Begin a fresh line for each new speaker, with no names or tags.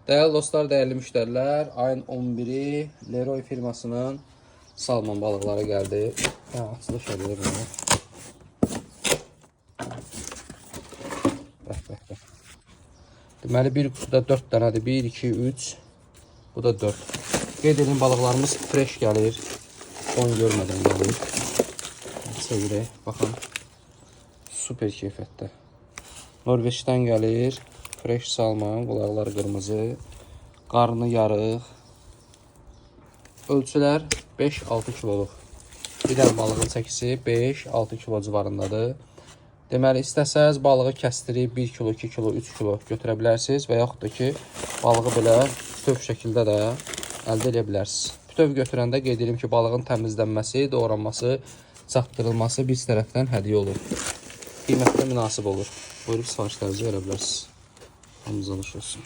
Dəyərli dostlar, dəyərli müştərilər, ayın 11-i Leroy firmasının salmon balıqları gəldi. Açılış edir bunu. Bax. Deməli, bir kutuda 4 dənədir. 1, 2, 3. Bu da 4. Qeyd edin, balıqlarımız fresh gəlir. Son görmədən gəlir. Çevirək, baxın. Super keyfiyyətdə. Norveçdən gəlir. Fresh salmon, qulaqları qırmızı. Qarnı yarıq. Ölçülər 5-6 kiloluq. Bir dənə balığın çəkisi 5-6 kilo civarındadır. Deməli, istəsəz balığı kəsdirib 1 kilo, 2 kilo, 3 kilo götürə bilərsiniz və yaxud da ki, balığı belə bütöv şəkildə də əldə edə bilərsiniz. Bütöv götürəndə qeyd edim ki, balığın təmizlənməsi, doğranması, çatdırılması bir tərəfdən hədiyyə olur. Qiymətdə münasib olur. Buyurub sifarişlərinizi verə bilərsiniz. Hamınıza xoş olsun.